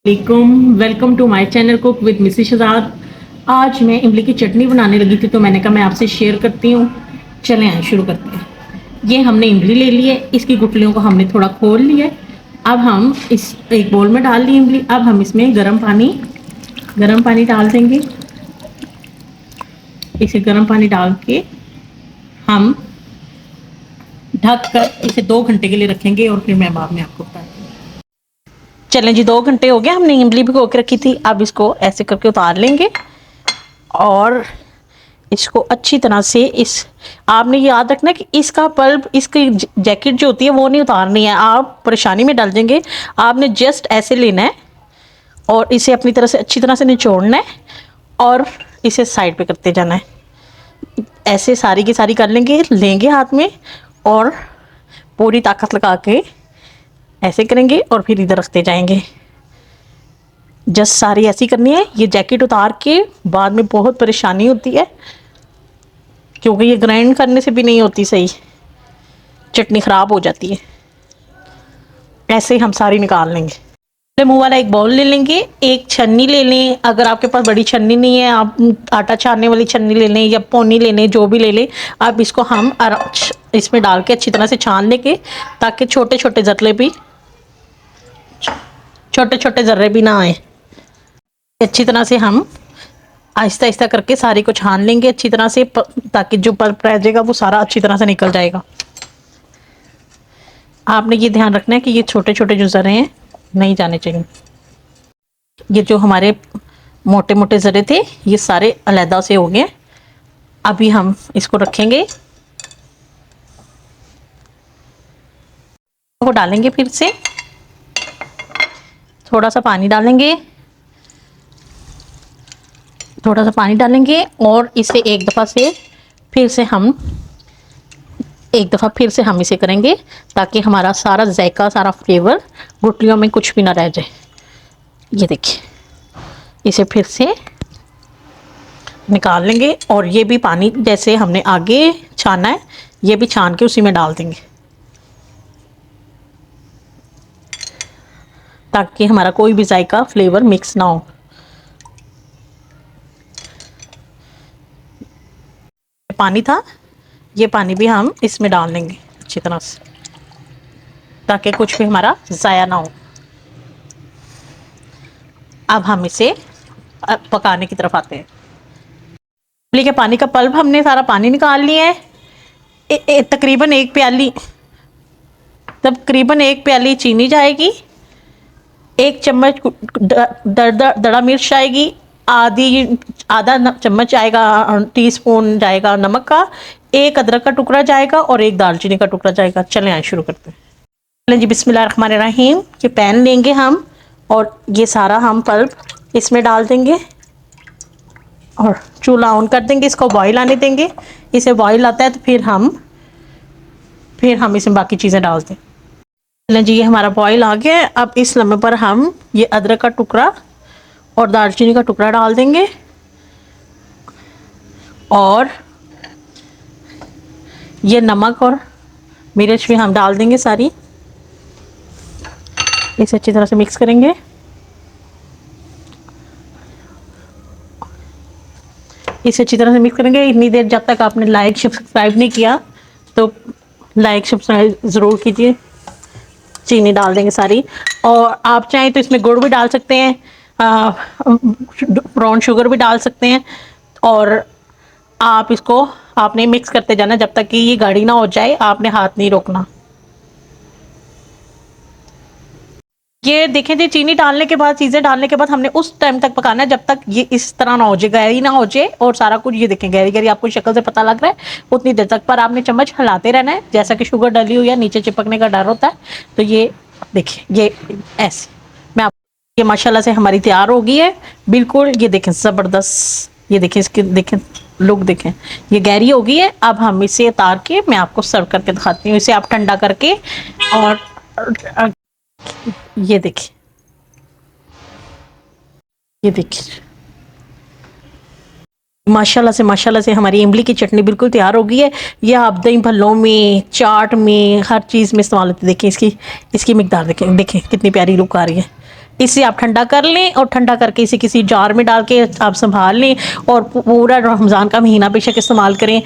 Welcome to my channel cook with Mrs Shahzad. आज मैं इमली की चटनी बनाने लगी थी तो मैंने कहा मैं आपसे शेयर करती हूँ। चलें आए शुरू करते हैं। ये हमने इमली ले ली है, इसकी गुठलियों को हमने थोड़ा खोल लिया है। अब हम इस एक बोल में डाल ली इमली। अब हम इसमें गर्म पानी डाल देंगे। इसे गर्म पानी डाल के हम ढक कर इसे 2 घंटे के लिए रखेंगे और फिर मैं बाद में आपको बताती हूँ। चलें जी, 2 घंटे हो गए, हमने इमली भिगो के रखी थी। अब इसको ऐसे करके उतार लेंगे और इसको अच्छी तरह से आपने याद रखना कि इसका पल्प, इसकी जैकेट जो होती है वो नहीं उतारनी है, आप परेशानी में डाल देंगे। आपने जस्ट ऐसे लेना है और इसे अपनी तरह से अच्छी तरह से निचोड़ना है और इसे साइड पे करते जाना है। ऐसे सारी की सारी कर लेंगे हाथ में और पूरी ताकत लगा के ऐसे करेंगे और फिर इधर रखते जाएंगे। जस्ट सारी ऐसी करनी है। ये जैकेट उतार के बाद में बहुत परेशानी होती है क्योंकि ये ग्राइंड करने से भी नहीं होती सही, चटनी ख़राब हो जाती है। ऐसे हम सारी निकाल लेंगे। मुँह वाला एक बाउल ले लेंगे, एक छन्नी ले लें। अगर आपके पास बड़ी छन्नी नहीं है, आप आटा छानने वाली छन्नी ले लें या पौनी ले लें, जो भी ले लें। अब इसको हम इसमें डाल के अच्छी तरह से छान लेंगे ताकि छोटे छोटे जर्रे भी ना आए। अच्छी तरह से हम आहिस्ता आहिस्ता करके सारी को छान लेंगे अच्छी तरह से, ताकि जो पल्प रह जाएगा वो सारा अच्छी तरह से निकल जाएगा। आपने ये ध्यान रखना है कि ये छोटे छोटे जो जर्रे हैं नहीं जाने चाहिए। ये जो हमारे मोटे मोटे जर्रे थे ये सारे अलहदा से हो गए। अभी हम इसको रखेंगे, वो डालेंगे, फिर से थोड़ा सा पानी डालेंगे और इसे एक दफ़ा फिर से हम इसे करेंगे ताकि हमारा सारा जायका, सारा फ्लेवर गुठलियों में कुछ भी ना रह जाए। ये देखिए, इसे फिर से निकाल लेंगे और ये भी पानी जैसे हमने आगे छाना है ये भी छान के उसी में डाल देंगे ताकि हमारा कोई भी जायका फ्लेवर मिक्स ना हो। पानी था, ये पानी भी हम इसमें डाल देंगे अच्छी तरह से ताकि कुछ भी हमारा ज़ाया ना हो। अब हम इसे पकाने की तरफ आते हैं। इमली के पानी का पल्प हमने सारा पानी निकाल लिया है। तकरीबन एक प्याली चीनी जाएगी, 1 चम्मच दड़ा मिर्च आएगी, आधा चम्मच आएगा, टीस्पून जाएगा नमक का, 1 अदरक का टुकड़ा जाएगा और 1 दालचीनी का टुकड़ा जाएगा। चलें आए शुरू करते हैं। चलें जी, बिस्मिल्लाहिर्रहमानिर्रहीम। ये पैन लेंगे हम और ये सारा हम पल्प इसमें डाल देंगे और चूल्हा ऑन कर देंगे। इसको बॉईल आने देंगे। इसे बॉईल आता है तो फिर हम इसमें बाकी चीज़ें डालते हैं। चलें जी, ये हमारा बॉईल आ गया है। अब इस लम्हे पर हम ये अदरक का टुकड़ा और दालचीनी का टुकड़ा डाल देंगे और ये नमक और मिर्च भी हम डाल देंगे सारी। इसे अच्छी तरह से मिक्स करेंगे। इतनी देर जब तक आपने लाइक सब्सक्राइब नहीं किया तो लाइक सब्सक्राइब ज़रूर कीजिए। चीनी डाल देंगे सारी और आप चाहें तो इसमें गुड़ भी डाल सकते हैं, ब्राउन शुगर भी डाल सकते हैं और आपने मिक्स करते जाना जब तक कि ये गाढ़ी ना हो जाए। आपने हाथ नहीं रोकना। ये देखें जी, चीनी डालने के बाद, चीज़ें डालने के बाद हमने उस टाइम तक पकाना है जब तक ये इस तरह ना हो जाए, गहरी ना हो जाए और सारा कुछ। ये देखें गहरी आपको शक्ल से पता लग रहा है, उतनी देर तक। पर आपने चम्मच हिलाते रहना है, जैसा कि शुगर डली हुई है नीचे चिपकने का डर होता है। तो ये देखिए, ये ऐसे ये माशाल्लाह से हमारी तैयार हो गई है बिल्कुल। ये देखें ज़बरदस्त, ये देखें इसकी देखें लुक देखें, ये गहरी हो गई है। अब हम इसे उतार के मैं आपको सर्व करके दिखाती हूँ। इसे आप ठंडा करके और ये देखिए माशाल्लाह से हमारी इमली की चटनी बिल्कुल तैयार हो गई है। ये आप दही भल्लों में, चाट में, हर चीज़ में इस्तेमाल होती है। देखिए इसकी मिकदार देखें कितनी प्यारी लुक आ रही है। इसे आप ठंडा कर लें और ठंडा करके इसे किसी जार में डाल के आप संभाल लें और पूरा रमज़ान का महीना बेशक इस्तेमाल करें।